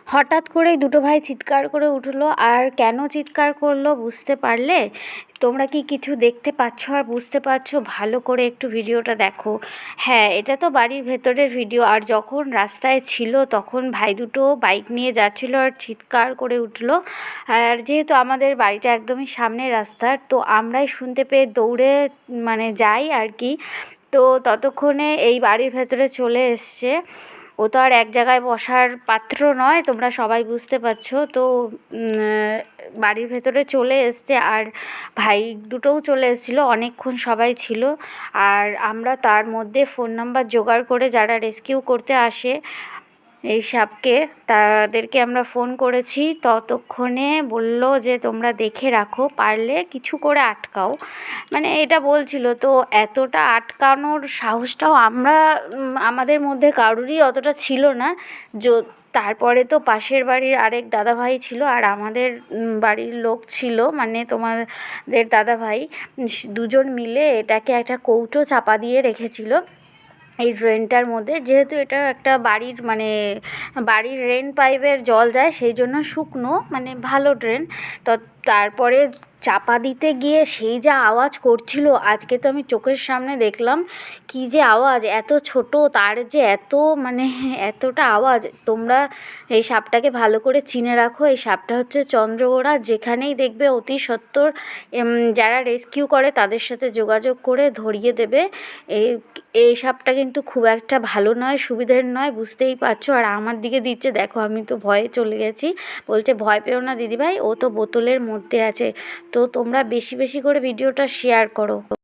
হঠাৎ করেই দুটো ভাই চিৎকার করে উঠলো। আর কেন চিৎকার করলো বুঝতে পারলে? তোমরা কি কিছু দেখতে পাচ্ছ আর বুঝতে পারছো? ভালো করে একটু ভিডিওটা দেখো। হ্যাঁ, এটা তো বাড়ির ভেতরের ভিডিও। আর যখন রাস্তায় ছিল তখন ভাই দুটো বাইক নিয়ে যাচ্ছিল আর চিৎকার করে উঠলো। আর যেহেতু আমাদের বাড়িটা একদমই সামনে রাস্তার, তো আমরাই শুনতে পেয়ে দৌড়ে যাই আর কি। তো ততক্ষণে এই বাড়ির ভেতরে চলে এসছে। ও তো আর এক জায়গায় বসার পাত্র নয়, তোমরা সবাই বুঝতে পারছো। তো বাড়ির ভেতরে চলে এসছে আর ভাই দুটোও চলে এসেছিলো, অনেকক্ষণ সবাই ছিল। আর আমরা তার মধ্যে ফোন নাম্বার জোগাড় করে যারা রেস্কিউ করতে আসে এই সাপকে, তাদেরকে আমরা ফোন করেছি। ততক্ষণে বলল যে তোমরা দেখে রাখো, পারলে কিছু করে আটকাও, এটা বলছিল। তো এতটা আটকানোর সাহসটাও আমাদের মধ্যে কারোরই অতটা ছিল না। তারপরে তো পাশের বাড়ির আরেক দাদাভাই ছিল আর আমাদের বাড়ির লোক ছিল, তোমাদের দাদাভাই, দুজন মিলে এটাকে একটা কৌটো চাপা দিয়ে রেখেছিল এই ড্রেনটার মধ্যে। যেহেতু এটা একটা বাড়ির রেন পাইপের জল যায়, সেই জন্য শুকনো ভালো ড্রেন। তো তারপরে চাপা দিতে গিয়ে সেই যা আওয়াজ করছিল, আজকে তো আমি চোখের সামনে দেখলাম কি যে আওয়াজ, এত ছোট তার যে এতটা আওয়াজ। তোমরা এই সাপটাকে ভালো করে চিনে রাখো। এই সাপটা হচ্ছে চন্দ্রগোড়া। যেখানেই দেখবে অতি সত্বর যারা রেস্কিউ করে তাদের সাথে যোগাযোগ করে ধরিয়ে দেবে। এই সাপটা কিন্তু খুব একটা ভালো নয়, সুবিধের নয়, বুঝতেই পারছো। আর আমার দিকে দিচ্ছে, দেখো আমি তো ভয়ে চলে গেছি। বলছে ভয় পেও না দিদিভাই, ও তো বোতলের মধ্যে আছে। তো তোমরা বেশি বেশি করে ভিডিওটা শেয়ার করো।